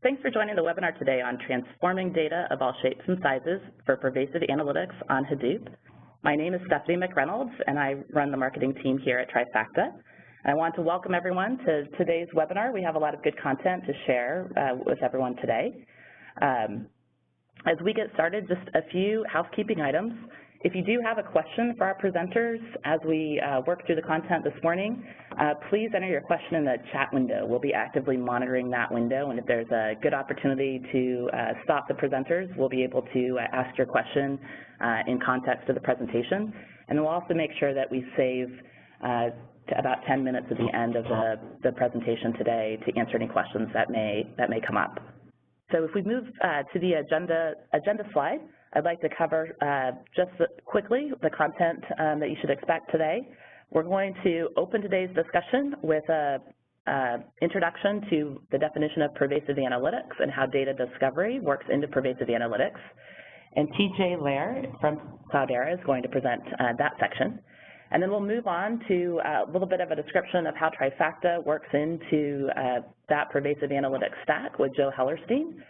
Thanks for joining the webinar today on transforming data of all shapes and sizes for pervasive analytics on Hadoop. My name is Stephanie McReynolds, and I run the marketing team here at Trifacta. I want to welcome everyone to today's webinar. We have a lot of good content to share with everyone today. As we get started, just a few housekeeping items. If you do have a question for our presenters as we work through the content this morning, please enter your question in the chat window. We'll be actively monitoring that window, and if there's a good opportunity to stop the presenters, we'll be able to ask your question in context of the presentation. And we'll also make sure that we save to about 10 minutes at the end of the presentation today to answer any questions that may come up. So if we move to the agenda slide, I'd like to cover just quickly the content that you should expect today. We're going to open today's discussion with an introduction to the definition of pervasive analytics and how data discovery works into pervasive analytics. And TJ Lair from Cloudera is going to present that section. And then we'll move on to a little bit of a description of how Trifacta works into that pervasive analytics stack with Joe Hellerstein.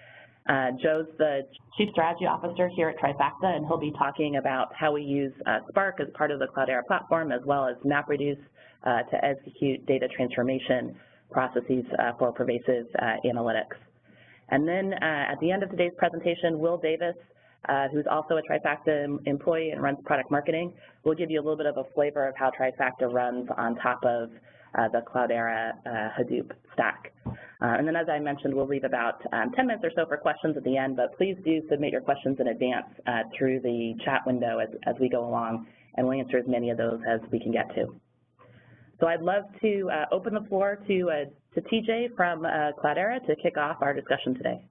Joe's the Chief Strategy Officer here at Trifacta, and he'll be talking about how we use Spark as part of the Cloudera platform, as well as MapReduce to execute data transformation processes for pervasive analytics. And then at the end of today's presentation, Will Davis, who's also a Trifacta employee and runs product marketing, will give you a little bit of a flavor of how Trifacta runs on top of the Cloudera Hadoop stack. And then, as I mentioned, we'll leave about 10 minutes or so for questions at the end, but please do submit your questions in advance through the chat window as we go along, and we'll answer as many of those as we can get to. So I'd love to open the floor to TJ from Cloudera to kick off our discussion today.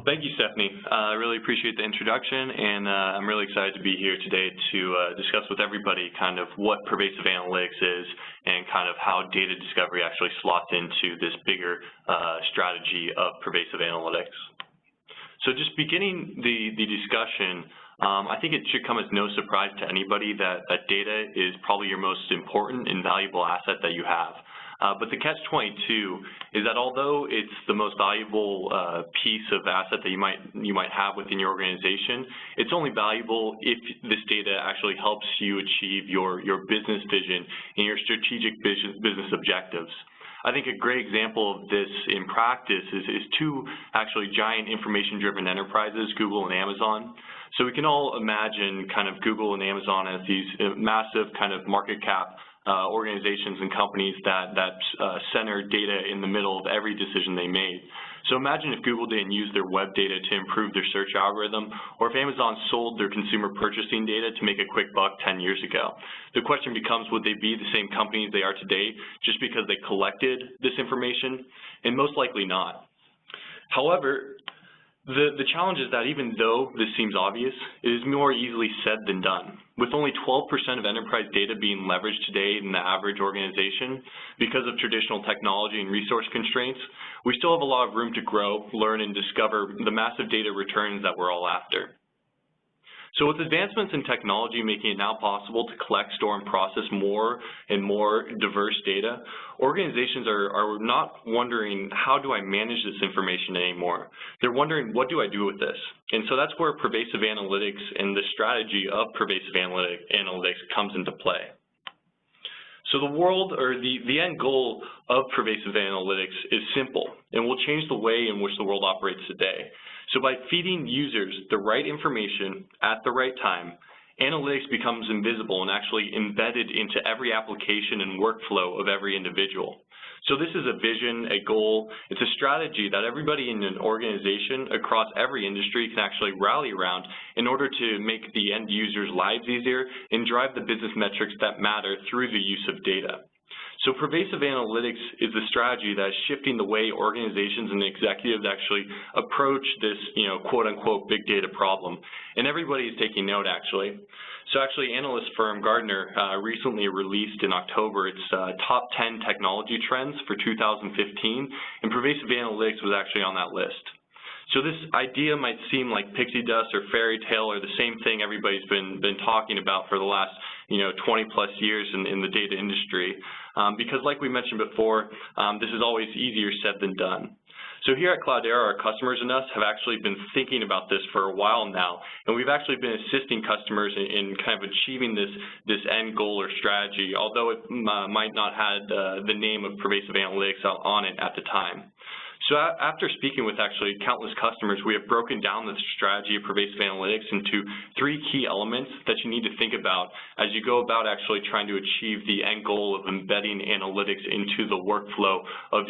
Thank you, Stephanie. I really appreciate the introduction, and I'm really excited to be here today to discuss with everybody kind of what pervasive analytics is and kind of how data discovery actually slots into this bigger strategy of pervasive analytics. So just beginning the discussion, I think it should come as no surprise to anybody that data is probably your most important and valuable asset that you have. But the catch-22 is that although it's the most valuable piece of asset that you might have within your organization, it's only valuable if this data actually helps you achieve your business vision and your strategic business objectives. I think a great example of this in practice is two actually giant information-driven enterprises, Google and Amazon. So we can all imagine kind of Google and Amazon as these massive kind of market cap organizations and companies that center data in the middle of every decision they made. So imagine if Google didn't use their web data to improve their search algorithm, or if Amazon sold their consumer purchasing data to make a quick buck 10 years ago. The question becomes, would they be the same companies they are today just because they collected this information? And most likely not. However, the challenge is that even though this seems obvious, it is more easily said than done. With only 12% of enterprise data being leveraged today in the average organization because of traditional technology and resource constraints, we still have a lot of room to grow, learn, and discover the massive data returns that we're all after. So with advancements in technology making it now possible to collect, store, and process more and more diverse data, organizations are not wondering, how do I manage this information anymore? They're wondering, what do I do with this? And so that's where pervasive analytics and the strategy of pervasive analytics comes into play. So the world, or the end goal of pervasive analytics is simple and will change the way in which the world operates today. So by feeding users the right information at the right time, analytics becomes invisible and actually embedded into every application and workflow of every individual. So this is a vision, a goal, it's a strategy that everybody in an organization across every industry can actually rally around in order to make the end users' lives easier and drive the business metrics that matter through the use of data. So pervasive analytics is the strategy that is shifting the way organizations and executives actually approach this, quote-unquote, big data problem. And everybody is taking note, actually. So actually, analyst firm Gartner recently released in October its top 10 technology trends for 2015, and pervasive analytics was actually on that list. So this idea might seem like pixie dust or fairy tale or the same thing everybody's been talking about for the last 20-plus years in the data industry, because like we mentioned before, this is always easier said than done. So here at Cloudera, our customers and us have actually been thinking about this for a while now, and we've actually been assisting customers in kind of achieving this end goal or strategy, although it might not have the name of Pervasive Analytics on it at the time. So after speaking with actually countless customers, we have broken down the strategy of Pervasive Analytics into 3 key elements that you need to think about as you go about actually trying to achieve the end goal of embedding analytics into the workflow of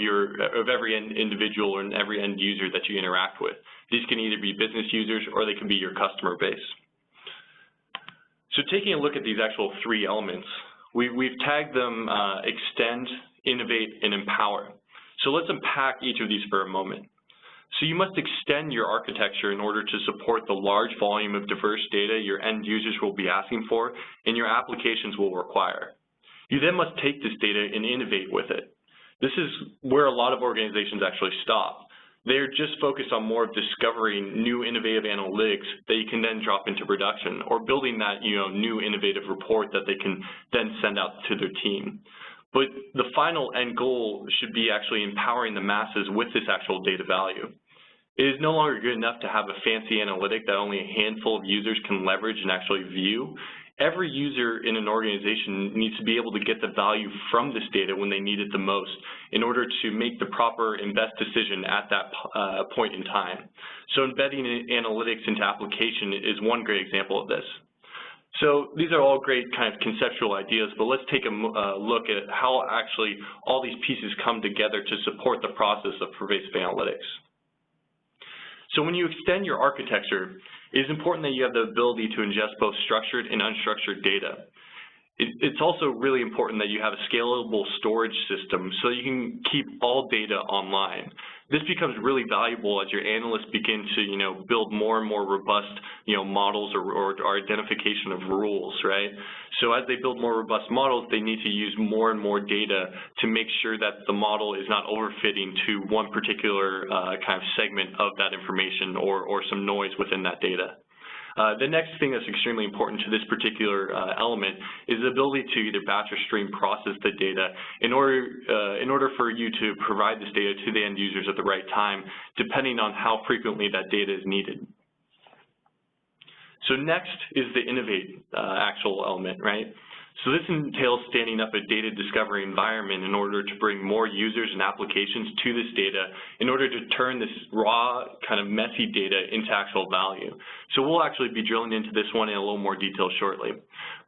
every individual and every end user that you interact with. These can either be business users or they can be your customer base. So taking a look at these actual 3 elements, we've tagged them extend, innovate, and empower. So let's unpack each of these for a moment. So you must extend your architecture in order to support the large volume of diverse data your end users will be asking for and your applications will require. You then must take this data and innovate with it. This is where a lot of organizations actually stop. They're just focused on more of discovering new innovative analytics that you can then drop into production, or building that new innovative report that they can then send out to their team. But the final end goal should be actually empowering the masses with this actual data value. It is no longer good enough to have a fancy analytic that only a handful of users can leverage and actually view. Every user in an organization needs to be able to get the value from this data when they need it the most in order to make the proper and best decision at that point in time. So embedding analytics into application is one great example of this. So these are all great kind of conceptual ideas, but let's take a look at how actually all these pieces come together to support the process of pervasive analytics. So when you extend your architecture, it is important that you have the ability to ingest both structured and unstructured data. It's also really important that you have a scalable storage system so you can keep all data online. This becomes really valuable as your analysts begin to, build more and more robust, models or identification of rules, right? So as they build more robust models, they need to use more and more data to make sure that the model is not overfitting to one particular kind of segment of that information or some noise within that data. The next thing that's extremely important to this particular element is the ability to either batch or stream process the data in order for you to provide this data to the end users at the right time, depending on how frequently that data is needed. So next is the innovate actual element, right? So this entails standing up a data discovery environment in order to bring more users and applications to this data in order to turn this raw, kind of messy data into actual value. So we'll actually be drilling into this one in a little more detail shortly.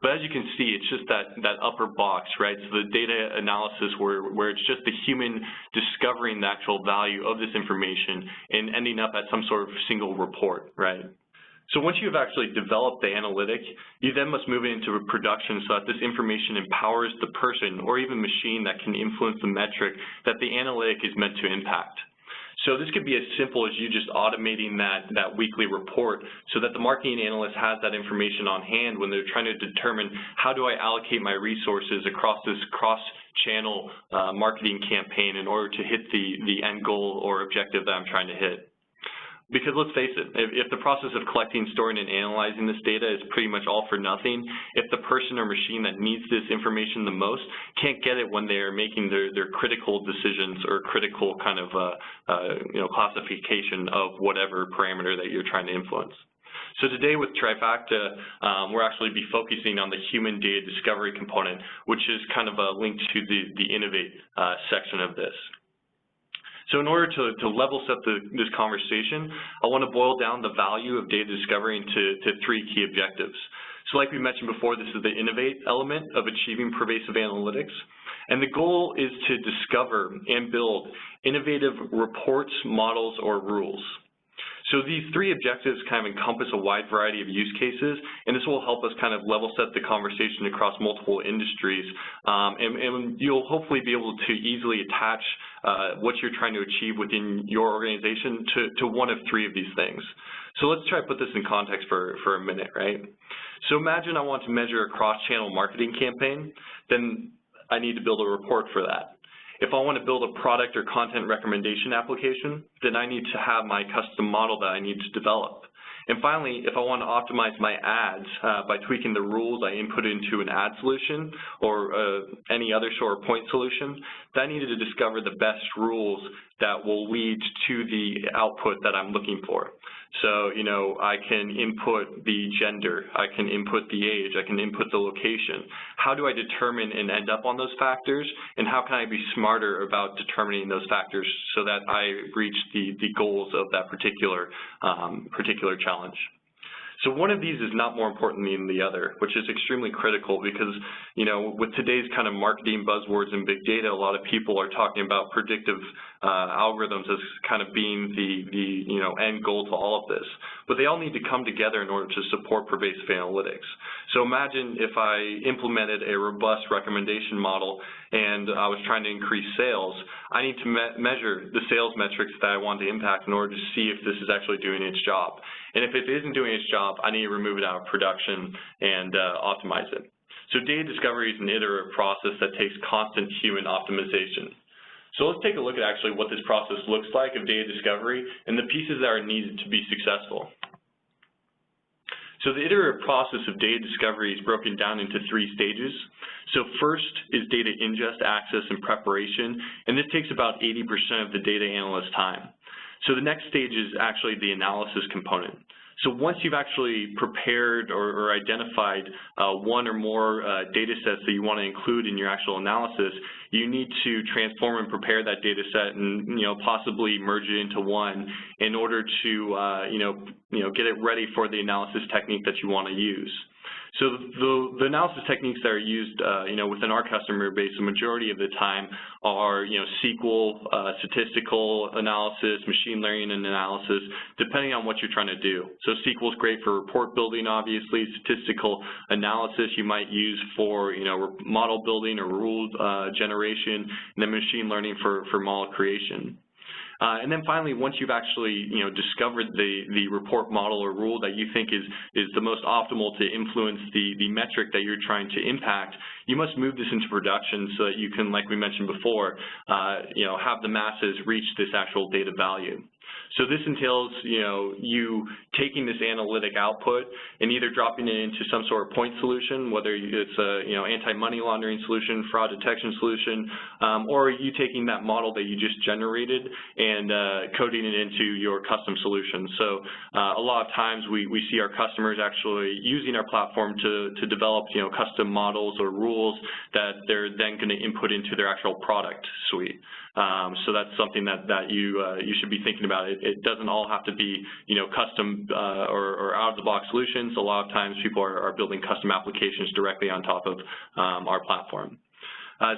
But as you can see, it's just that upper box, right? So the data analysis where it's just the human discovering the actual value of this information and ending up at some sort of single report, right? So once you've actually developed the analytic, you then must move it into production so that this information empowers the person or even machine that can influence the metric that the analytic is meant to impact. So this could be as simple as you just automating that weekly report so that the marketing analyst has that information on hand when they're trying to determine how do I allocate my resources across this cross-channel marketing campaign in order to hit the end goal or objective that I'm trying to hit. Because let's face it, if the process of collecting, storing, and analyzing this data is pretty much all for nothing, if the person or machine that needs this information the most can't get it when they're making their critical decisions or critical kind of classification of whatever parameter that you're trying to influence. So today with Trifacta, we'll actually be focusing on the human data discovery component, which is kind of a link to the innovate section of this. So in order to level set this conversation, I want to boil down the value of data discovery into 3 key objectives. So like we mentioned before, this is the innovate element of achieving pervasive analytics. And the goal is to discover and build innovative reports, models, or rules. So these 3 objectives kind of encompass a wide variety of use cases, and this will help us kind of level set the conversation across multiple industries, and you'll hopefully be able to easily attach what you're trying to achieve within your organization to one of 3 of these things. So let's try to put this in context for a minute, right? So imagine I want to measure a cross-channel marketing campaign, then I need to build a report for that. If I want to build a product or content recommendation application, then I need to have my custom model that I need to develop. And finally, if I want to optimize my ads by tweaking the rules I input into an ad solution or any other sort of point solution, then I needed to discover the best rules that will lead to the output that I'm looking for. So, you know, I can input the gender, I can input the age, I can input the location. How do I determine and end up on those factors, and how can I be smarter about determining those factors so that I reach the goals of that particular challenge? So one of these is not more important than the other, which is extremely critical because, you know, with today's kind of marketing buzzwords and big data, a lot of people are talking about predictive algorithms as kind of being the you know, end goal to all of this. But they all need to come together in order to support pervasive analytics. So imagine if I implemented a robust recommendation model and I was trying to increase sales, I need to measure the sales metrics that I want to impact in order to see if this is actually doing its job. And if it isn't doing its job, I need to remove it out of production and optimize it. So data discovery is an iterative process that takes constant human optimization. So let's take a look at actually what this process looks like of data discovery and the pieces that are needed to be successful. So the iterative process of data discovery is broken down into 3 stages. So first is data ingest, access, and preparation, and this takes about 80% of the data analyst's time. So the next stage is actually the analysis component. So once you've actually prepared or identified one or more data sets that you want to include in your actual analysis, you need to transform and prepare that data set and, you know, possibly merge it into one in order to, you know, get it ready for the analysis technique that you want to use. So the analysis techniques that are used, you know, within our customer base, the majority of the time are, you know, SQL, statistical analysis, machine learning and analysis, depending on what you're trying to do. So SQL is great for report building, obviously. Statistical analysis you might use for, you know, model building or rule generation, and then machine learning for model creation. And then finally, once you've actually, you know, discovered the report model or rule that you think is the most optimal to influence the metric that you're trying to impact, you must move this into production so that you can, like we mentioned before, you know, have the masses reach this actual data value. So this entails, you know, you taking this analytic output and either dropping it into some sort of point solution, whether it's a, you know, anti-money laundering solution, fraud detection solution, or you taking that model that you just generated and coding it into your custom solution. So a lot of times we see our customers actually using our platform to develop, you know, custom models or rules that they're then going to input into their actual product suite. So that's something that you should be thinking about. It doesn't all have to be, you know, custom or out-of-the-box solutions. A lot of times people are building custom applications directly on top of our platform.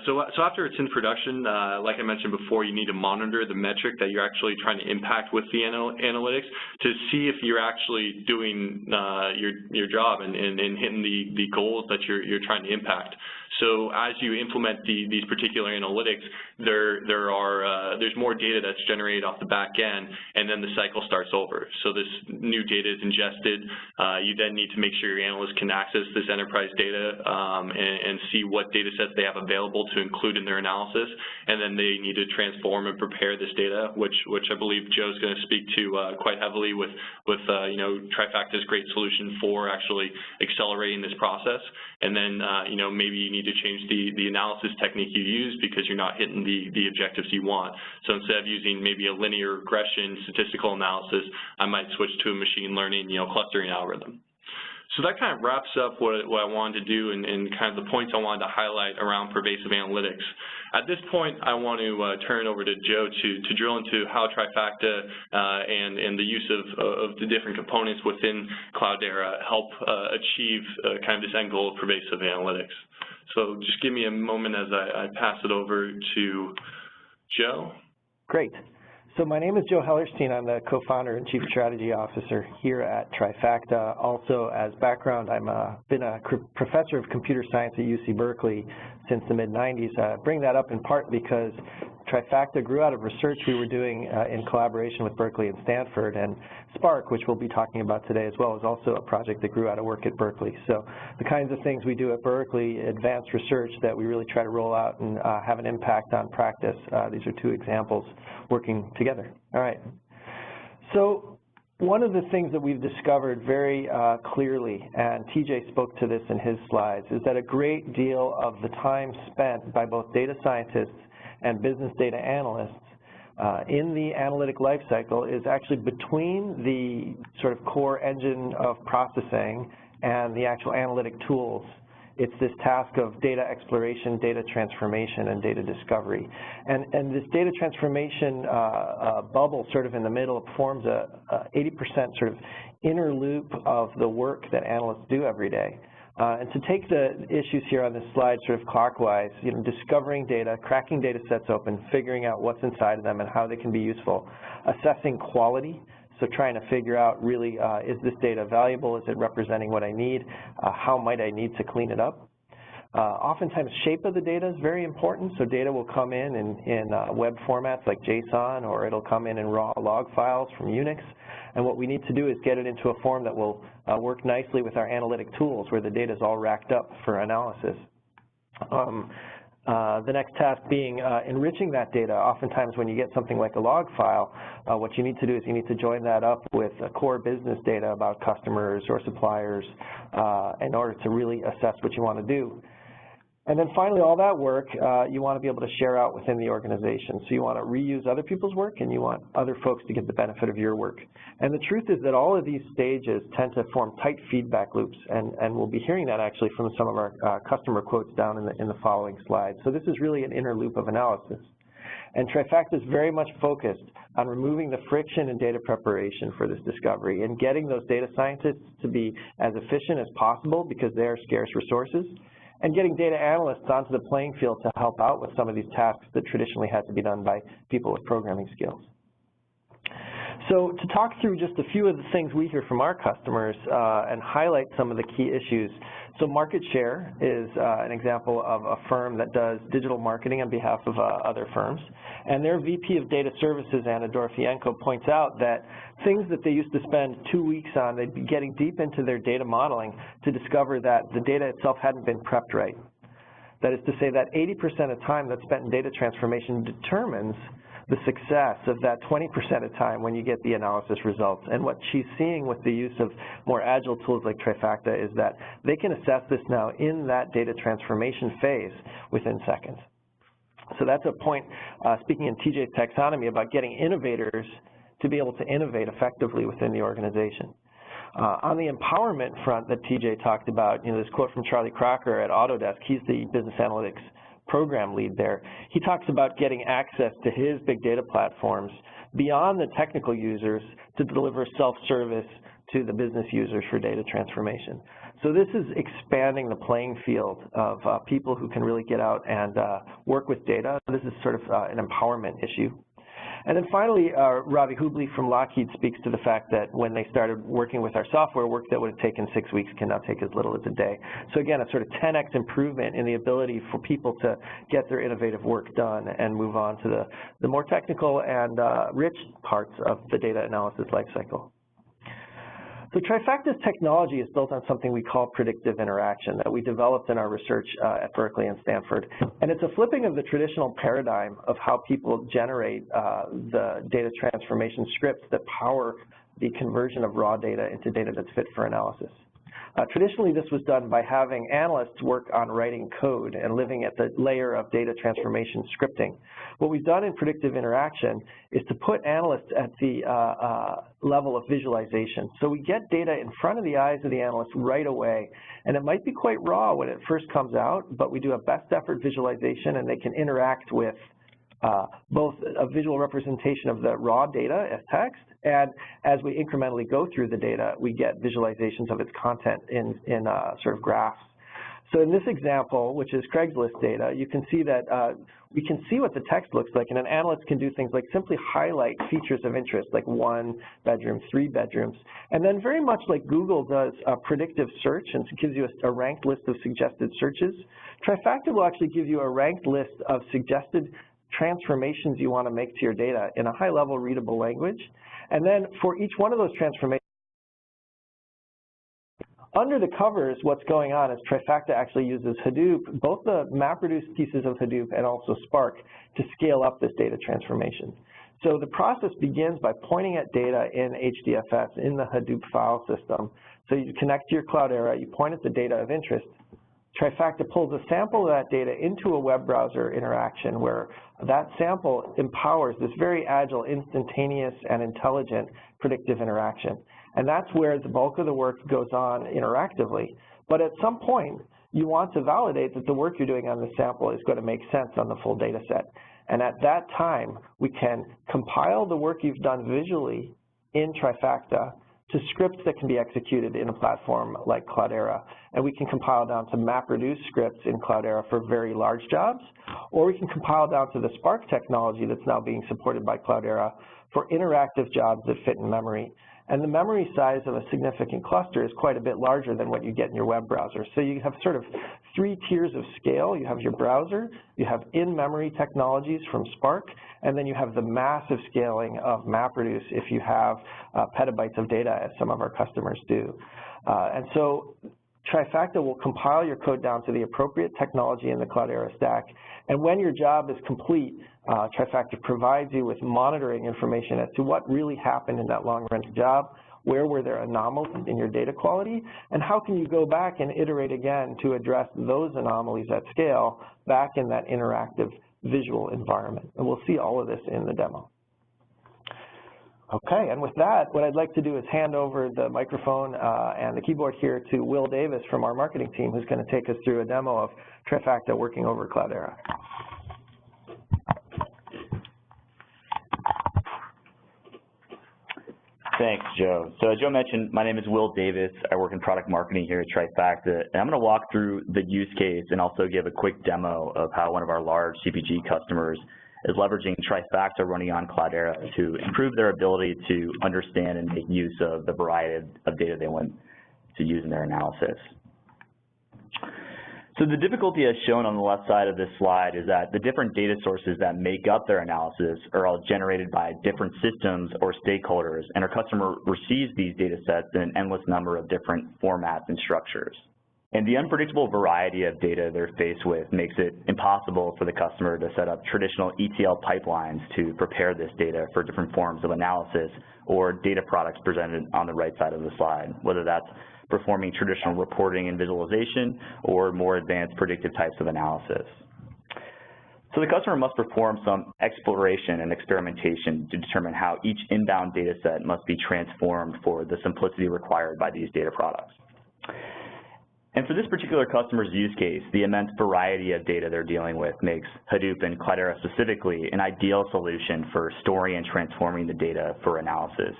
So after it's in production, like I mentioned before, you need to monitor the metric that you're actually trying to impact with the analytics to see if you're actually doing your job and hitting the goals that you're trying to impact. So as you implement these particular analytics, there's more data that's generated off the back end, and then the cycle starts over. So this new data is ingested. You then need to make sure your analysts can access this enterprise data and see what data sets they have available to include in their analysis, and then they need to transform and prepare this data, which I believe Joe's going to speak to quite heavily with you know, Trifacta's great solution for actually accelerating this process. And then you know, maybe you need to change the analysis technique you use because you're not hitting the objectives you want. So instead of using maybe a linear regression statistical analysis, I might switch to a machine learning, you know, clustering algorithm. So that kind of wraps up what I wanted to do and kind of the points I wanted to highlight around pervasive analytics. At this point, I want to turn it over to Joe to drill into how Trifacta and the use of the different components within Cloudera help achieve kind of this end goal of pervasive analytics. So just give me a moment as I pass it over to Joe. Great. So my name is Joe Hellerstein. I'm the co-founder and chief strategy officer here at Trifacta. Also, as background, I've been a professor of computer science at UC Berkeley since the mid-90s. I bring that up in part because Trifacta grew out of research we were doing in collaboration with Berkeley and Stanford, and Spark, which we'll be talking about today as well, is also a project that grew out of work at Berkeley. So the kinds of things we do at Berkeley, advanced research that we really try to roll out and have an impact on practice. These are 2 examples working together. All right. So one of the things that we've discovered very clearly, and TJ spoke to this in his slides, is that a great deal of the time spent by both data scientists and business data analysts in the analytic lifecycle is actually between the sort of core engine of processing and the actual analytic tools. It's this task of data exploration, data transformation, and data discovery. And this data transformation bubble sort of in the middle forms a 80% sort of inner loop of the work that analysts do every day. And to take the issues here on this slide sort of clockwise, discovering data, cracking data sets open, figuring out what's inside of them and how they can be useful, assessing quality, so trying to figure out really, is this data valuable, is it representing what I need, how might I need to clean it up. Oftentimes shape of the data is very important, so data will come in web formats like JSON, or it'll come in raw log files from Unix. And what we need to do is get it into a form that will work nicely with our analytic tools where the data is all racked up for analysis. The next task being enriching that data. Oftentimes when you get something like a log file, what you need to do is you need to join that up with core business data about customers or suppliers in order to really assess what you want to do. And then finally, all that work, you want to be able to share out within the organization. So you want to reuse other people's work, and you want other folks to get the benefit of your work. And the truth is that all of these stages tend to form tight feedback loops, and we'll be hearing that actually from some of our customer quotes down in the following slides. So this is really an inner loop of analysis. And Trifacta is very much focused on removing the friction in data preparation for this discovery and getting those data scientists to be as efficient as possible because they are scarce resources, and getting data analysts onto the playing field to help out with some of these tasks that traditionally had to be done by people with programming skills. So to talk through just a few of the things we hear from our customers and highlight some of the key issues. So market share is an example of a firm that does digital marketing on behalf of other firms. And their VP of Data Services, Anna Dorofienko, points out that things that they used to spend 2 weeks on, they'd be getting deep into their data modeling to discover that the data itself hadn't been prepped right. That is to say that 80% of time that's spent in data transformation determines the success of that 20% of time when you get the analysis results. And what she's seeing with the use of more agile tools like Trifacta is that they can assess this now in that data transformation phase within seconds. So that's a point, speaking in TJ's taxonomy, about getting innovators to be able to innovate effectively within the organization. On the empowerment front that TJ talked about, this quote from Charlie Crocker at Autodesk, he's the business analytics program lead there. He talks about getting access to his big data platforms beyond the technical users to deliver self-service to the business users for data transformation. So this is expanding the playing field of people who can really get out and work with data. This is sort of an empowerment issue. And then finally, Ravi Hubli from Lockheed speaks to the fact that when they started working with our software, work that would have taken 6 weeks can now take as little as a day. So again, a sort of 10x improvement in the ability for people to get their innovative work done and move on to the more technical and rich parts of the data analysis lifecycle. So Trifacta's technology is built on something we call predictive interaction that we developed in our research at Berkeley and Stanford. And it's a flipping of the traditional paradigm of how people generate the data transformation scripts that power the conversion of raw data into data that's fit for analysis. Traditionally, this was done by having analysts work on writing code and living at the layer of data transformation scripting. What we've done in predictive interaction is to put analysts at the level of visualization. So we get data in front of the eyes of the analyst right away, and it might be quite raw when it first comes out, but we do a best effort visualization, and they can interact with both a visual representation of the raw data as text, and as we incrementally go through the data, we get visualizations of its content in sort of graphs. So in this example, which is Craigslist data, you can see that we can see what the text looks like, and an analyst can do things like simply highlight features of interest, like 1 bedroom, 3 bedrooms, and then very much like Google does a predictive search and gives you a ranked list of suggested searches, Trifacta will actually give you a ranked list of suggested transformations you want to make to your data in a high-level readable language. And then for each one of those transformations, under the covers, what's going on is Trifacta actually uses Hadoop, both the MapReduce pieces of Hadoop and also Spark, to scale up this data transformation. So the process begins by pointing at data in HDFS in the Hadoop file system. So you connect to your Cloudera, you point at the data of interest, Trifacta pulls a sample of that data into a web browser interaction where that sample empowers this very agile, instantaneous, and intelligent predictive interaction. And that's where the bulk of the work goes on interactively. But at some point, you want to validate that the work you're doing on the sample is going to make sense on the full data set. And at that time, we can compile the work you've done visually in Trifacta to scripts that can be executed in a platform like Cloudera. And we can compile down to MapReduce scripts in Cloudera for very large jobs, or we can compile down to the Spark technology that's now being supported by Cloudera for interactive jobs that fit in memory. And the memory size of a significant cluster is quite a bit larger than what you get in your web browser. So you have sort of 3 tiers of scale. You have your browser, you have in-memory technologies from Spark, and then you have the massive scaling of MapReduce if you have petabytes of data, as some of our customers do. And so Trifacta will compile your code down to the appropriate technology in the Cloudera stack. And when your job is complete, Trifacta provides you with monitoring information as to what really happened in that long-run job, where were there anomalies in your data quality, and how can you go back and iterate again to address those anomalies at scale back in that interactive visual environment. And we'll see all of this in the demo. Okay, and with that, what I'd like to do is hand over the microphone and the keyboard here to Will Davis from our marketing team, who's going to take us through a demo of Trifacta working over Cloudera. Thanks, Joe. So as Joe mentioned, my name is Will Davis. I work in product marketing here at Trifacta, and I'm going to walk through the use case and also give a quick demo of how one of our large CPG customers is leveraging Trifacta running on Cloudera to improve their ability to understand and make use of the variety of data they want to use in their analysis. So the difficulty as shown on the left side of this slide is that the different data sources that make up their analysis are all generated by different systems or stakeholders, and our customer receives these data sets in an endless number of different formats and structures. And the unpredictable variety of data they're faced with makes it impossible for the customer to set up traditional ETL pipelines to prepare this data for different forms of analysis or data products presented on the right side of the slide, whether that's performing traditional reporting and visualization or more advanced predictive types of analysis. So the customer must perform some exploration and experimentation to determine how each inbound data set must be transformed for the simplicity required by these data products. And for this particular customer's use case, the immense variety of data they're dealing with makes Hadoop and Cloudera specifically an ideal solution for storing and transforming the data for analysis.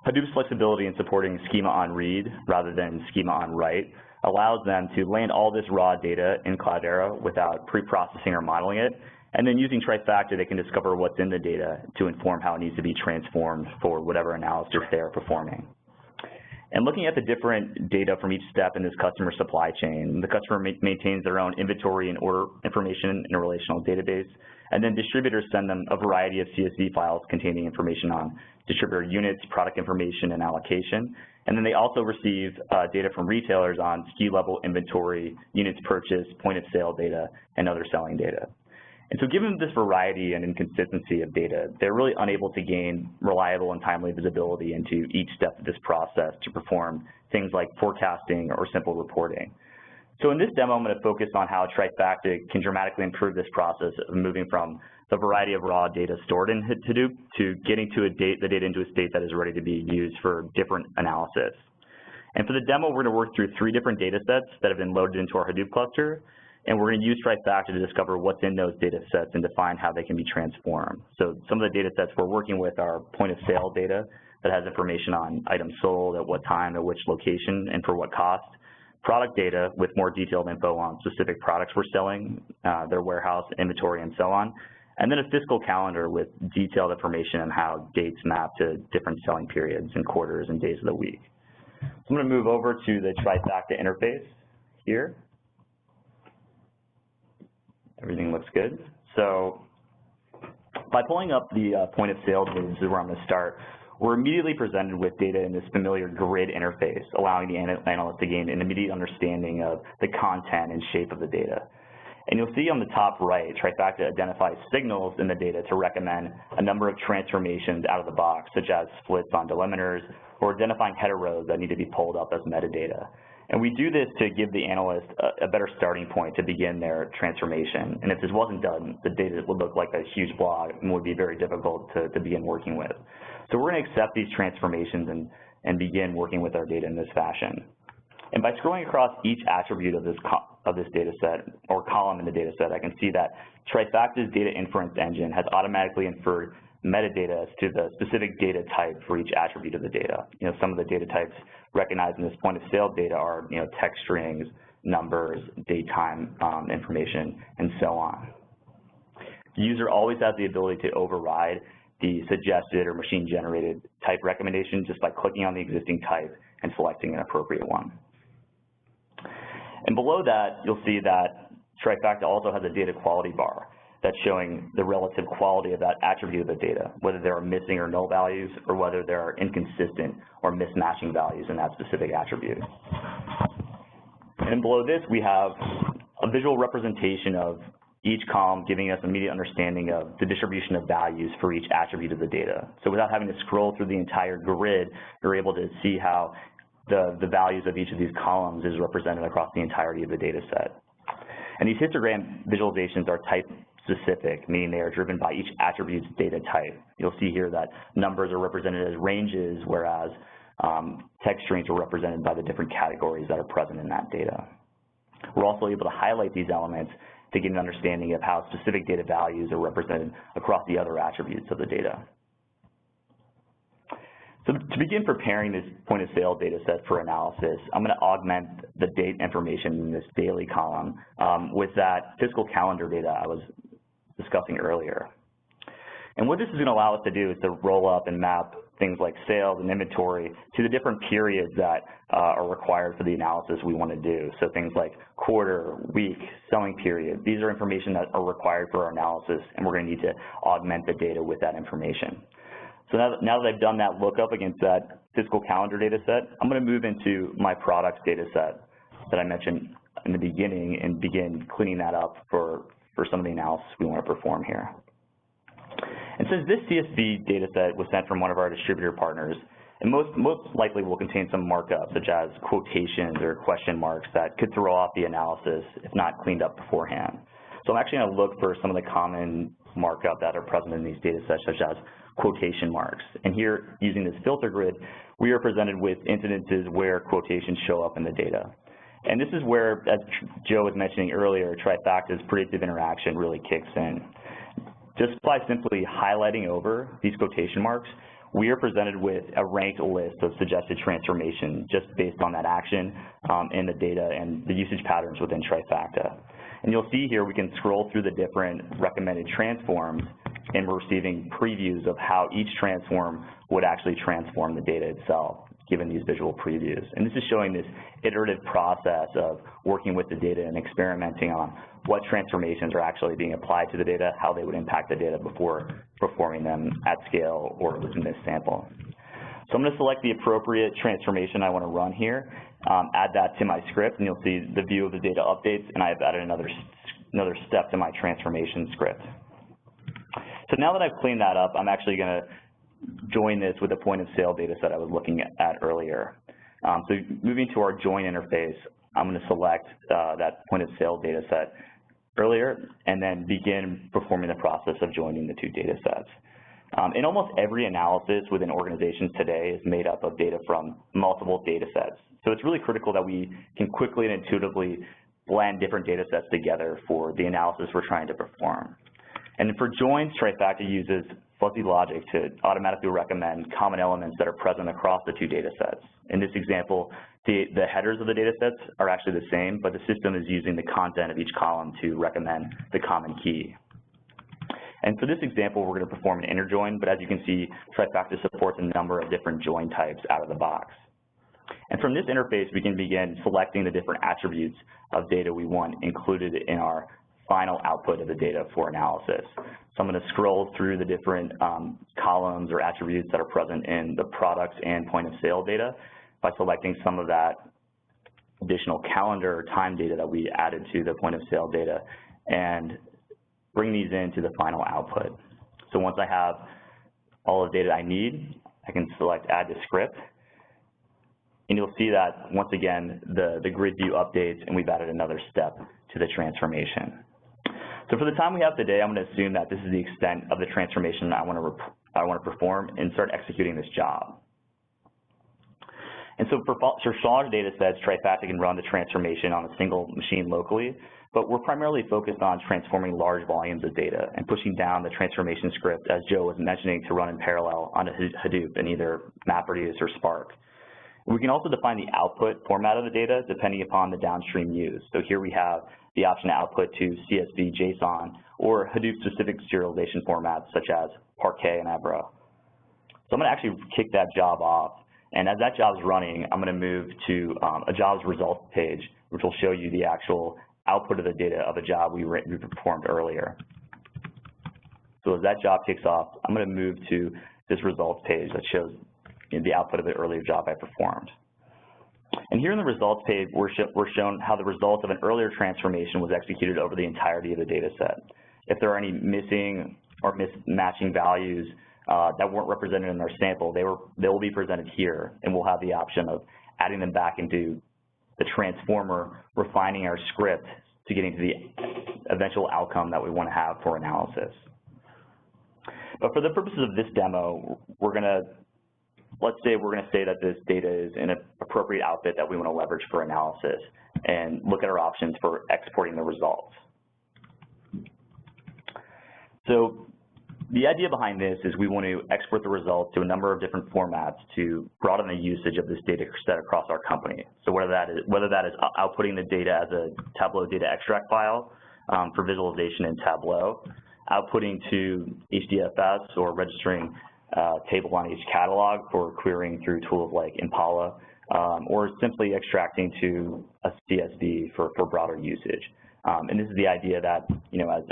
Hadoop's flexibility in supporting schema on read rather than schema on write allows them to land all this raw data in Cloudera without pre-processing or modeling it, and then using Trifacta they can discover what's in the data to inform how it needs to be transformed for whatever analysis they are performing. And looking at the different data from each step in this customer supply chain, the customer maintains their own inventory and order information in a relational database, and then distributors send them a variety of CSV files containing information on distributor units, product information, and allocation. And then they also receive data from retailers on SKU level inventory, units purchased, point of sale data, and other selling data. And so given this variety and inconsistency of data, they're really unable to gain reliable and timely visibility into each step of this process to perform things like forecasting or simple reporting. So in this demo, I'm going to focus on how Trifacta can dramatically improve this process of moving from the variety of raw data stored in Hadoop to getting to the data into a state that is ready to be used for different analysis. And for the demo, we're going to work through 3 different data sets that have been loaded into our Hadoop cluster, and we're going to use Trifacta to discover what's in those data sets and define how they can be transformed. So some of the data sets we're working with are point of sale data that has information on items sold, at what time, at which location, and for what cost. Product data with more detailed info on specific products we're selling, their warehouse, inventory, and so on. And then a fiscal calendar with detailed information on how dates map to different selling periods and quarters and days of the week. So I'm going to move over to the Trifacta interface here. Everything looks good. So by pulling up the point of sale data, this is where I'm going to start. We're immediately presented with data in this familiar grid interface, allowing the analyst to gain an immediate understanding of the content and shape of the data. And you'll see on the top right, Trifacta identifies signals in the data to recommend a number of transformations out of the box, such as splits on delimiters or identifying header rows that need to be pulled up as metadata. And we do this to give the analyst a better starting point to begin their transformation. And if this wasn't done, the data would look like a huge blob and would be very difficult to begin working with. So we're going to accept these transformations and begin working with our data in this fashion. And by scrolling across each attribute of this data set or column in the data set, I can see that Trifacta's data inference engine has automatically inferred metadata to the specific data type for each attribute of the data. Some of the data types recognized in this point of sale data are, text strings, numbers, date time information, and so on. The user always has the ability to override the suggested or machine-generated type recommendation just by clicking on the existing type and selecting an appropriate one. And below that, you'll see that Trifacta also has a data quality bar that's showing the relative quality of that attribute of the data, whether there are missing or null values, or whether there are inconsistent or mismatching values in that specific attribute. And then below this, we have a visual representation of each column, giving us immediate understanding of the distribution of values for each attribute of the data. So without having to scroll through the entire grid, you're able to see how the values of each of these columns is represented across the entirety of the data set. And these histogram visualizations are type specific, meaning they are driven by each attribute's data type. You'll see here that numbers are represented as ranges, whereas text strings are represented by the different categories that are present in that data. We're also able to highlight these elements to get an understanding of how specific data values are represented across the other attributes of the data. So to begin preparing this point of sale data set for analysis, I'm going to augment the date information in this daily column with that fiscal calendar data I was discussing earlier. And what this is going to allow us to do is to roll up and map things like sales and inventory to the different periods that are required for the analysis we want to do. So things like quarter, week, selling period. These are information that are required for our analysis, and we're going to need to augment the data with that information. So now that I've done that lookup against that fiscal calendar data set, I'm going to move into my products data set that I mentioned in the beginning and begin cleaning that up for some of the analysis we want to perform here. And since this CSV data set was sent from one of our distributor partners, and most likely will contain some markup, such as quotations or question marks that could throw off the analysis if not cleaned up beforehand. So I'm actually going to look for some of the common markup that are present in these data sets, such as quotation marks. And here, using this filter grid, we are presented with incidences where quotations show up in the data. And this is where, as Joe was mentioning earlier, Trifacta's predictive interaction really kicks in. Just by simply highlighting over these quotation marks, we are presented with a ranked list of suggested transformation just based on that action in the data and the usage patterns within Trifacta. And you'll see here we can scroll through the different recommended transforms, and we're receiving previews of how each transform would actually transform the data itself, given these visual previews. And this is showing this iterative process of working with the data and experimenting on what transformations are actually being applied to the data, how they would impact the data before performing them at scale or within this sample. So I'm going to select the appropriate transformation I want to run here, add that to my script, and you'll see the view of the data updates, and I've added another step to my transformation script. So now that I've cleaned that up, I'm actually going to join this with the point of sale data set I was looking at earlier. So moving to our join interface, I'm going to select that point of sale data set earlier and then begin performing the process of joining the two data sets. In almost every analysis within organizations today is made up of data from multiple data sets. So it's really critical that we can quickly and intuitively blend different data sets together for the analysis we're trying to perform. And for joins, Trifacta uses fuzzy logic to automatically recommend common elements that are present across the two data sets. In this example, the headers of the data sets are actually the same, but the system is using the content of each column to recommend the common key. And for this example, we're going to perform an inner join, but as you can see, Trifacta supports a number of different join types out of the box. And from this interface, we can begin selecting the different attributes of data we want included in our final output of the data for analysis. So I'm going to scroll through the different columns or attributes that are present in the products and point of sale data by selecting some of that additional calendar or time data that we added to the point of sale data and bring these into the final output. So once I have all the data I need, I can select add to script, And you'll see that, once again, the grid view updates, and we've added another step to the transformation. So for the time we have today, I'm going to assume that this is the extent of the transformation I want to perform and start executing this job. And so for smaller data sets, Trifacta can run the transformation on a single machine locally, but we're primarily focused on transforming large volumes of data and pushing down the transformation script, as Joe was mentioning, to run in parallel on a Hadoop in either MapReduce or Spark. We can also define the output format of the data depending upon the downstream use. So here we have the option to output to CSV, JSON, or Hadoop-specific serialization formats such as Parquet and Ebro. So I'm going to actually kick that job off. And as that job is running, I'm going to move to a jobs results page, which will show you the actual output of the data of a job we performed earlier. So as that job kicks off, I'm going to move to this results page that shows the output of the earlier job I performed. And here in the results page, we're shown how the result of an earlier transformation was executed over the entirety of the data set. If there are any missing or mismatching values that weren't represented in our sample, they will be presented here, and we'll have the option of adding them back into the transformer, refining our script to getting to the eventual outcome that we want to have for analysis. But for the purposes of this demo, let's say we're going to say that this data is an appropriate outfit that we want to leverage for analysis and look at our options for exporting the results. So the idea behind this is we want to export the results to a number of different formats to broaden the usage of this data set across our company. So whether that is outputting the data as a Tableau data extract file for visualization in Tableau, outputting to HDFS or registering table on each catalog for querying through tools like Impala, or simply extracting to a CSV for broader usage. And this is the idea that,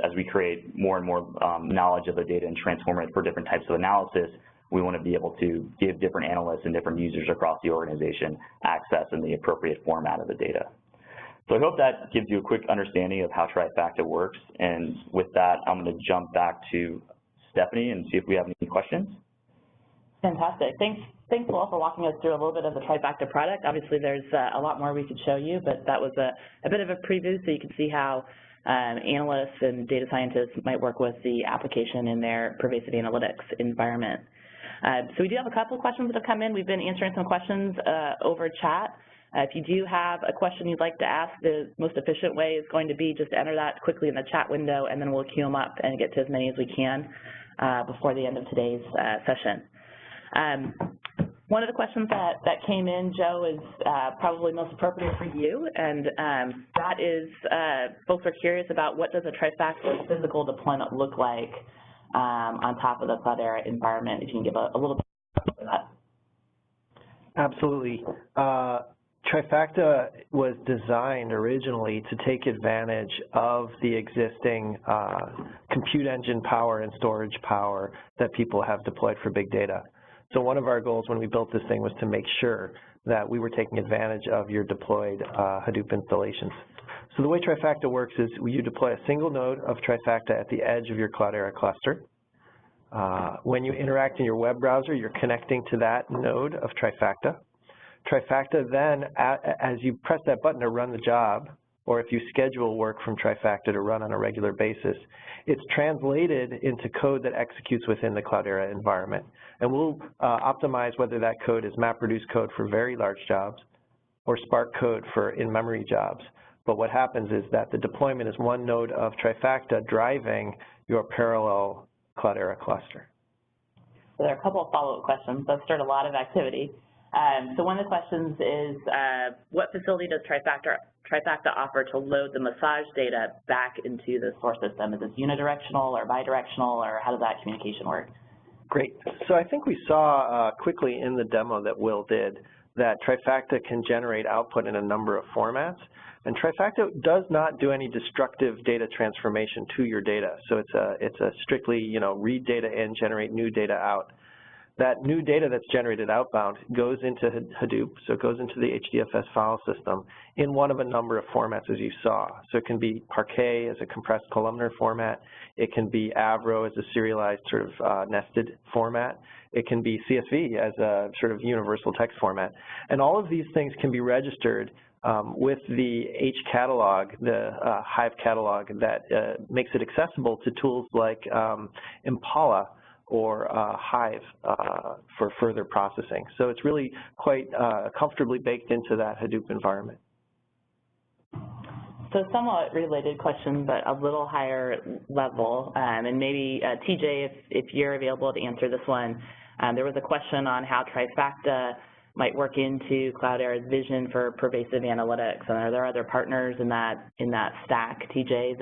as we create more and more knowledge of the data and transform it for different types of analysis, we want to be able to give different analysts and different users across the organization access in the appropriate format of the data. So I hope that gives you a quick understanding of how Trifacta works. And with that, I'm going to jump back to Stephanie and see if we have any questions. Fantastic. Thanks, Will, for walking us through a little bit of the Trifacta product. Obviously, there's a lot more we could show you, but that was a bit of a preview so you can see how analysts and data scientists might work with the application in their pervasive analytics environment. So we do have a couple of questions that have come in. We've been answering some questions over chat. If you do have a question you'd like to ask, the most efficient way is going to be just to enter that quickly in the chat window, and then we'll queue them up and get to as many as we can before the end of today's session. One of the questions that came in, Joe, is probably most appropriate for you, and that is folks are curious about what does a Trifacta physical deployment look like on top of the Cloudera environment, if you can give a little bit of that. Absolutely. Trifacta was designed originally to take advantage of the existing compute engine power and storage power that people have deployed for big data. So one of our goals when we built this thing was to make sure that we were taking advantage of your deployed Hadoop installations. So the way Trifacta works is you deploy a single node of Trifacta at the edge of your Cloudera cluster. When you interact in your web browser, you're connecting to that node of Trifacta. Trifacta then, as you press that button to run the job, or if you schedule work from Trifacta to run on a regular basis, it's translated into code that executes within the Cloudera environment. And we'll optimize whether that code is MapReduce code for very large jobs or Spark code for in-memory jobs. But what happens is that the deployment is one node of Trifacta driving your parallel Cloudera cluster. So there are a couple of follow-up questions. That stirred a lot of activity. So one of the questions is, what facility does Trifacta offer to load the massage data back into the source system? Is this unidirectional or bidirectional, or how does that communication work? Great. So I think we saw quickly in the demo that Will did that Trifacta can generate output in a number of formats. And Trifacta does not do any destructive data transformation to your data. So it's a strictly, read data in, generate new data out. that new data that's generated outbound goes into Hadoop, so it goes into the HDFS file system in one of a number of formats, as you saw. So it can be Parquet as a compressed columnar format. It can be Avro as a serialized sort of nested format. It can be CSV as a sort of universal text format. And all of these things can be registered with the H catalog, the Hive catalog that makes it accessible to tools like Impala or Hive for further processing. So it's really quite comfortably baked into that Hadoop environment. So somewhat related question, but a little higher level, and maybe TJ, if you're available to answer this one. There was a question on how Trifacta might work into Cloudera's vision for pervasive analytics, and are there other partners in that stack, TJ,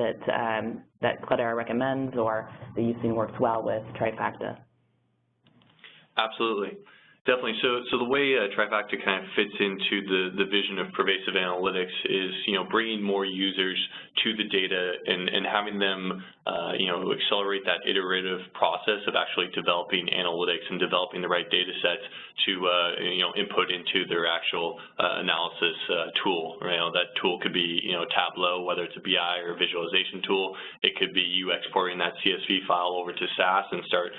that Cloudera recommends or that you've seen works well with Trifacta? Absolutely. Definitely. So the way Trifacta kind of fits into the vision of pervasive analytics is, bringing more users to the data and having them, accelerate that iterative process of actually developing analytics and developing the right data sets to, input into their actual analysis tool. That tool could be, Tableau, whether it's a BI or a visualization tool. It could be you exporting that CSV file over to SAS and start,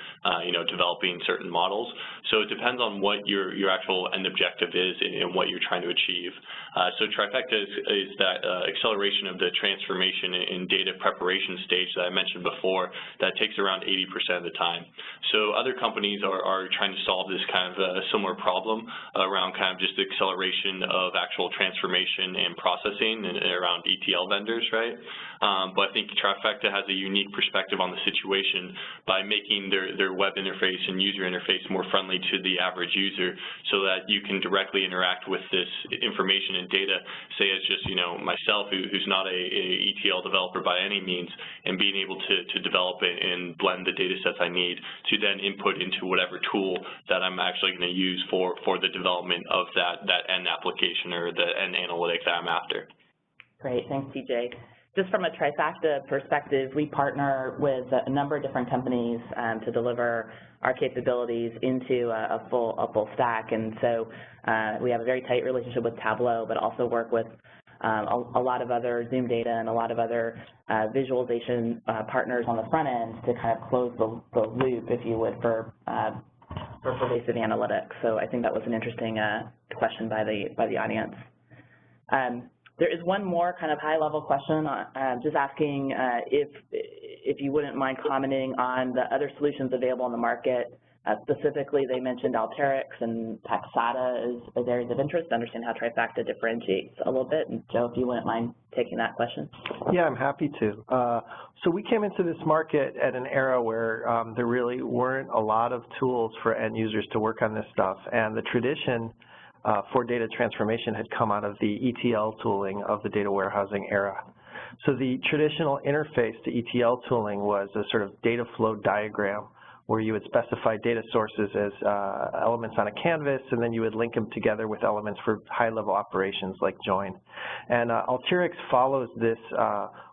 developing certain models. So it depends on what your actual end objective is and what you're trying to achieve. So Trifacta is that acceleration of the transformation in data preparation stage that I mentioned before that takes around 80% of the time. So other companies are trying to solve this kind of a similar problem around kind of just the acceleration of actual transformation and processing and around ETL vendors, right? But I think Trifacta has a unique perspective on the situation by making their web interface and user interface more friendly to the average user so that you can directly interact with this information and data, say as just, myself who's not a ETL developer by any means, and being able to develop it and blend the data sets I need to then input into whatever tool that I'm actually going to use for the development of that end application or the end analytic that I'm after. Great, thanks TJ. Just from a Trifacta perspective, we partner with a number of different companies to deliver our capabilities into a full stack, and so we have a very tight relationship with Tableau, but also work with a lot of other Zoom data and a lot of other visualization partners on the front end to kind of close the loop, if you would, for pervasive analytics. So I think that was an interesting question by the audience. There is one more kind of high-level question, just asking if you wouldn't mind commenting on the other solutions available on the market. Specifically, they mentioned Alteryx and Paxata as areas of interest to understand how Trifacta differentiates a little bit. And Joe, if you wouldn't mind taking that question. Yeah, I'm happy to. So we came into this market at an era where there really weren't a lot of tools for end users to work on this stuff, and the tradition for data transformation had come out of the ETL tooling of the data warehousing era. So the traditional interface to ETL tooling was a sort of data flow diagram where you would specify data sources as elements on a canvas, and then you would link them together with elements for high-level operations like join. And Alteryx follows this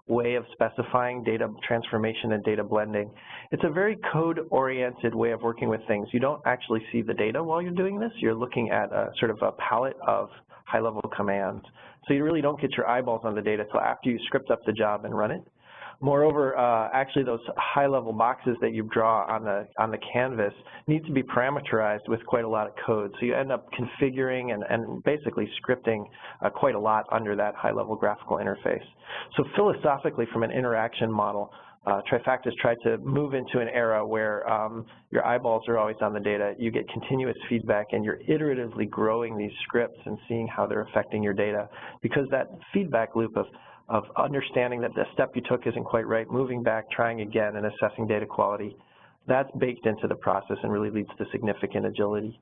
way of specifying data transformation and data blending. It's a very code-oriented way of working with things. You don't actually see the data while you're doing this. You're looking at a sort of a palette of high-level commands. So you really don't get your eyeballs on the data until after you script up the job and run it. Moreover, actually those high-level boxes that you draw on the canvas need to be parameterized with quite a lot of code. So you end up configuring and basically scripting quite a lot under that high-level graphical interface. So philosophically, from an interaction model, Trifacta's tried to move into an era where your eyeballs are always on the data, you get continuous feedback, and you're iteratively growing these scripts and seeing how they're affecting your data, because that feedback loop of understanding that the step you took isn't quite right, moving back, trying again, and assessing data quality, that's baked into the process and really leads to significant agility.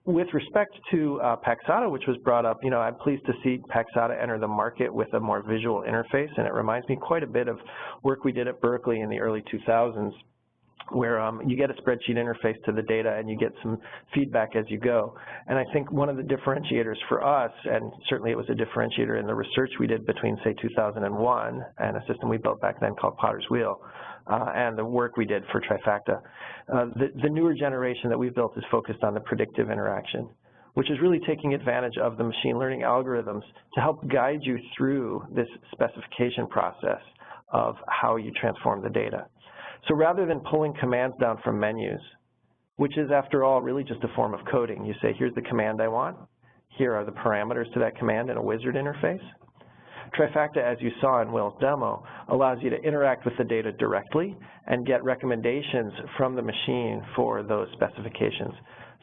With respect to Paxata, which was brought up, I'm pleased to see Paxata enter the market with a more visual interface, and it reminds me quite a bit of work we did at Berkeley in the early 2000s, where you get a spreadsheet interface to the data and you get some feedback as you go. And I think one of the differentiators for us, and certainly it was a differentiator in the research we did between, say, 2001 and a system we built back then called Potter's Wheel, and the work we did for Trifacta. The newer generation that we've built is focused on the predictive interaction, which is really taking advantage of the machine learning algorithms to help guide you through this specification process of how you transform the data. So rather than pulling commands down from menus, which is, after all, really just a form of coding, you say, here's the command I want, here are the parameters to that command in a wizard interface. Trifacta, as you saw in Will's demo, allows you to interact with the data directly and get recommendations from the machine for those specifications.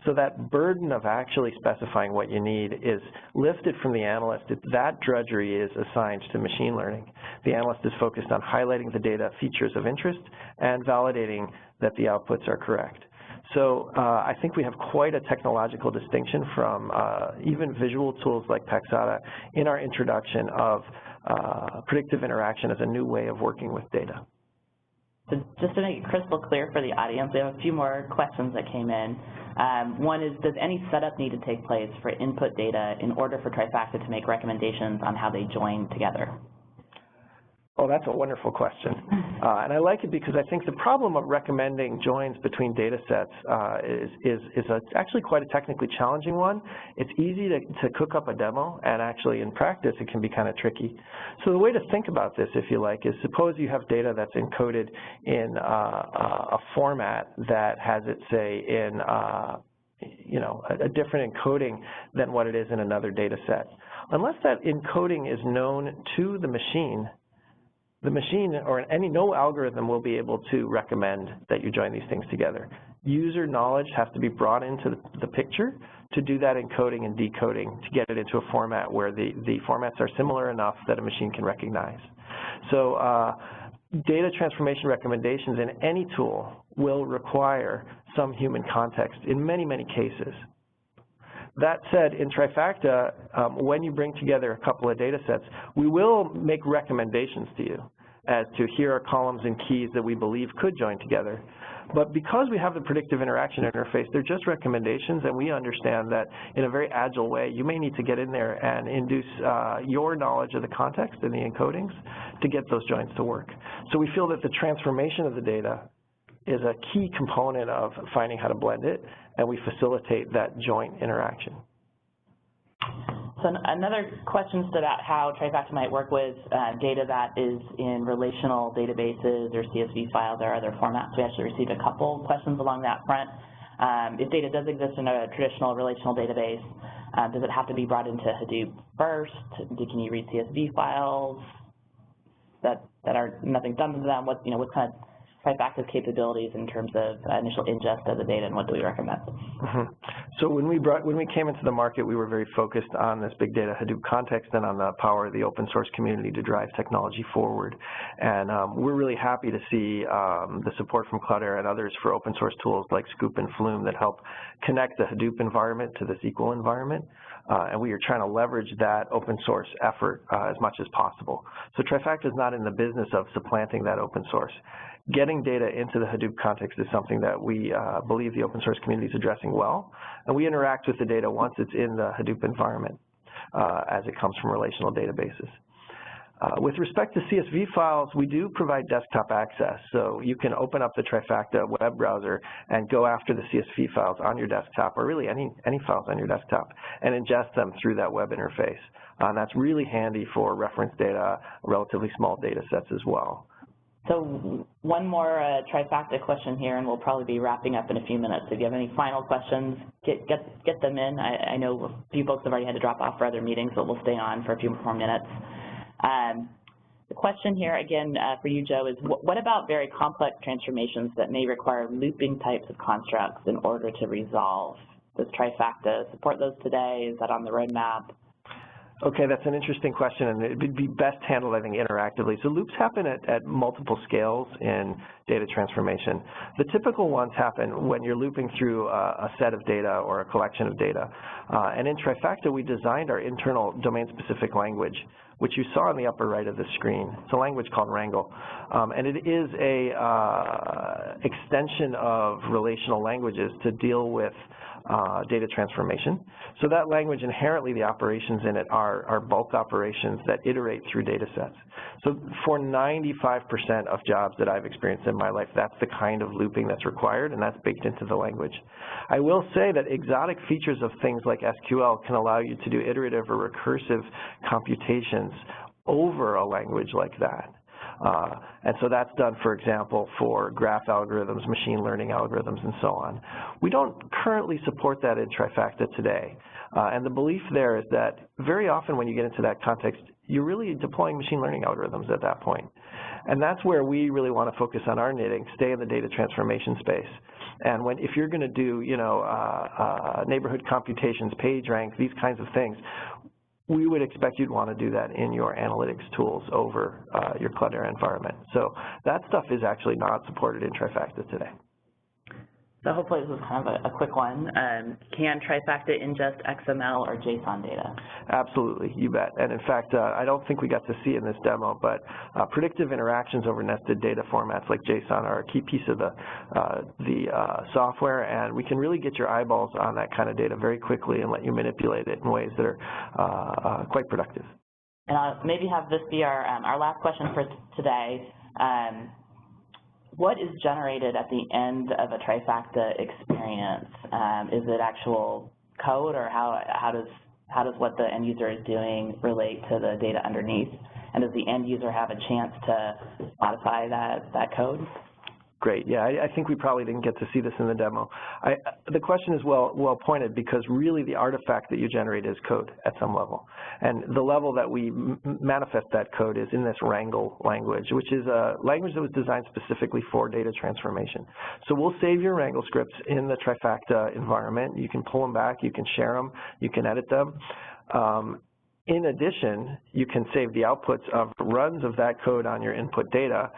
So that burden of actually specifying what you need is lifted from the analyst. That drudgery is assigned to machine learning. The analyst is focused on highlighting the data features of interest and validating that the outputs are correct. So I think we have quite a technological distinction from even visual tools like Paxata in our introduction of predictive interaction as a new way of working with data. So just to make it crystal clear for the audience, we have a few more questions that came in. One is, does any setup need to take place for input data in order for Trifacta to make recommendations on how they join together? Oh, that's a wonderful question. And I like it because I think the problem of recommending joins between data sets is actually quite a technically challenging one. It's easy to cook up a demo, and actually in practice it can be kind of tricky. So the way to think about this, if you like, is suppose you have data that's encoded in a format that has it, say, in a different encoding than what it is in another data set. Unless that encoding is known to the machine or no algorithm will be able to recommend that you join these things together. User knowledge has to be brought into the picture to do that encoding and decoding to get it into a format where the formats are similar enough that a machine can recognize. So data transformation recommendations in any tool will require some human context in many, many cases. That said, in Trifacta, when you bring together a couple of data sets, we will make recommendations to you as to here are columns and keys that we believe could join together. But because we have the predictive interaction interface, they're just recommendations, and we understand that in a very agile way, you may need to get in there and induce your knowledge of the context and the encodings to get those joins to work. So we feel that the transformation of the data is a key component of finding how to blend it, and we facilitate that joint interaction. So another question is about how Trifacta might work with data that is in relational databases or CSV files or other formats. We actually received a couple questions along that front. If data does exist in a traditional relational database, does it have to be brought into Hadoop first? Can you read CSV files that are nothing done to them? What kind of Trifacta's capabilities in terms of initial ingest of the data, and what do we recommend? So when we came into the market, we were very focused on this big data Hadoop context and on the power of the open source community to drive technology forward. And we're really happy to see the support from Cloudera and others for open source tools like Scoop and Flume that help connect the Hadoop environment to the SQL environment. And we are trying to leverage that open source effort as much as possible. So Trifacta is not in the business of supplanting that open source. Getting data into the Hadoop context is something that we believe the open source community is addressing well, and we interact with the data once it's in the Hadoop environment as it comes from relational databases. With respect to CSV files, we do provide desktop access, so you can open up the Trifacta web browser and go after the CSV files on your desktop, or really any files on your desktop, and ingest them through that web interface. And that's really handy for reference data, relatively small data sets as well. So one more Trifacta question here, and we'll probably be wrapping up in a few minutes. If you have any final questions, get them in. I know a few folks have already had to drop off for other meetings, but we'll stay on for a few more minutes. The question here, again, for you, Joe, is what about very complex transformations that may require looping types of constructs in order to resolve? Does Trifacta support those today? Is that on the roadmap? Okay, that's an interesting question, and it would be best handled, I think, interactively. So loops happen at multiple scales in data transformation. The typical ones happen when you're looping through a set of data or a collection of data. And in Trifacta, we designed our internal domain-specific language, which you saw on the upper right of the screen. It's a language called Wrangle, and it is a extension of relational languages to deal with data transformation. So that language, inherently the operations in it are bulk operations that iterate through data sets. So for 95% of jobs that I've experienced in my life, that's the kind of looping that's required, and that's baked into the language. I will say that exotic features of things like SQL can allow you to do iterative or recursive computations over a language like that. And so that's done, for example, for graph algorithms, machine learning algorithms, and so on. We don't currently support that in Trifacta today. And the belief there is that very often when you get into that context, you're really deploying machine learning algorithms at that point. And that's where we really want to focus on our knitting, stay in the data transformation space. And if you're going to do, neighborhood computations, PageRank, these kinds of things, we would expect you'd want to do that in your analytics tools over your Cloudera environment. So that stuff is actually not supported in Trifacta today. So hopefully this was kind of a quick one. Can Trifacta ingest XML or JSON data? Absolutely, you bet. And in fact, I don't think we got to see in this demo, but predictive interactions over nested data formats like JSON are a key piece of the software, and we can really get your eyeballs on that kind of data very quickly and let you manipulate it in ways that are quite productive. And I'll maybe have this be our last question for today. What is generated at the end of a Trifacta experience? Is it actual code, or how does what the end user is doing relate to the data underneath? And does the end user have a chance to modify that code? Great. Yeah, I think we probably didn't get to see this in the demo. The question is well pointed, because really the artifact that you generate is code at some level. And the level that we manifest that code is in this Wrangle language, which is a language that was designed specifically for data transformation. So we'll save your Wrangle scripts in the Trifacta environment. You can pull them back, you can share them, you can edit them. In addition, you can save the outputs of runs of that code on your input data,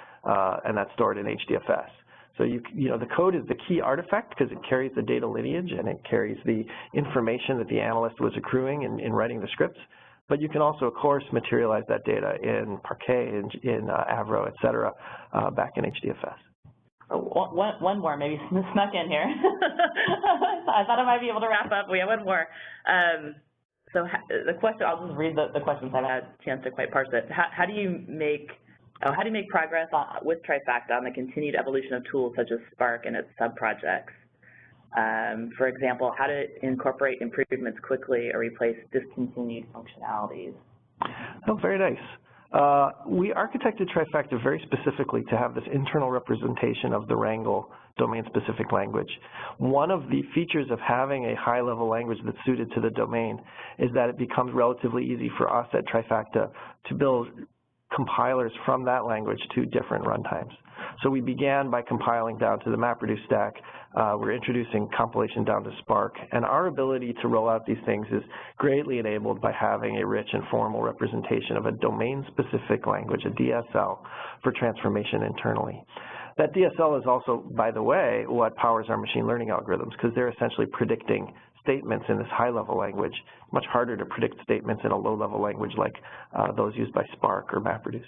and that's stored in HDFS. So the code is the key artifact because it carries the data lineage and it carries the information that the analyst was accruing in writing the scripts. But you can also, of course, materialize that data in Parquet, in Avro, et cetera, back in HDFS. One more, maybe snuck in here. I thought I might be able to wrap up. We have one more. So the question, I'll just read the questions. I've had a chance to quite parse it. How do you make progress with Trifacta on the continued evolution of tools such as Spark and its sub-projects? For example, how to incorporate improvements quickly or replace discontinued functionalities? Oh, very nice. We architected Trifacta very specifically to have this internal representation of the Wrangle domain-specific language. One of the features of having a high-level language that's suited to the domain is that it becomes relatively easy for us at Trifacta to build compilers from that language to different runtimes. So we began by compiling down to the MapReduce stack. We're introducing compilation down to Spark, and our ability to roll out these things is greatly enabled by having a rich and formal representation of a domain-specific language, a DSL, for transformation internally. That DSL is also, by the way, what powers our machine learning algorithms, because they're essentially predicting statements in this high-level language. Much harder to predict statements in a low-level language like those used by Spark or MapReduce.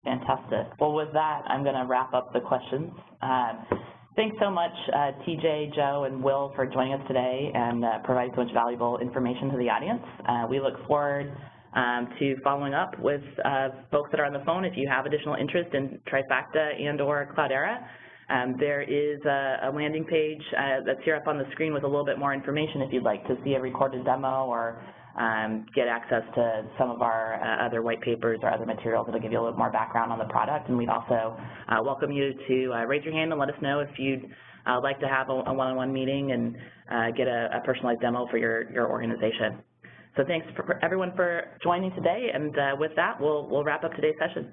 Fantastic. Well, with that, I'm going to wrap up the questions. Thanks so much, TJ, Joe, and Will, for joining us today and providing so much valuable information to the audience. We look forward to following up with folks that are on the phone. If you have additional interest in Trifacta and or Cloudera, there is a landing page that's here up on the screen with a little bit more information if you'd like to see a recorded demo or get access to some of our other white papers or other materials that'll give you a little more background on the product. And we'd also welcome you to raise your hand and let us know if you'd like to have a one-on-one meeting and get a personalized demo for your organization. So thanks for everyone for joining today, and with that, we'll wrap up today's session.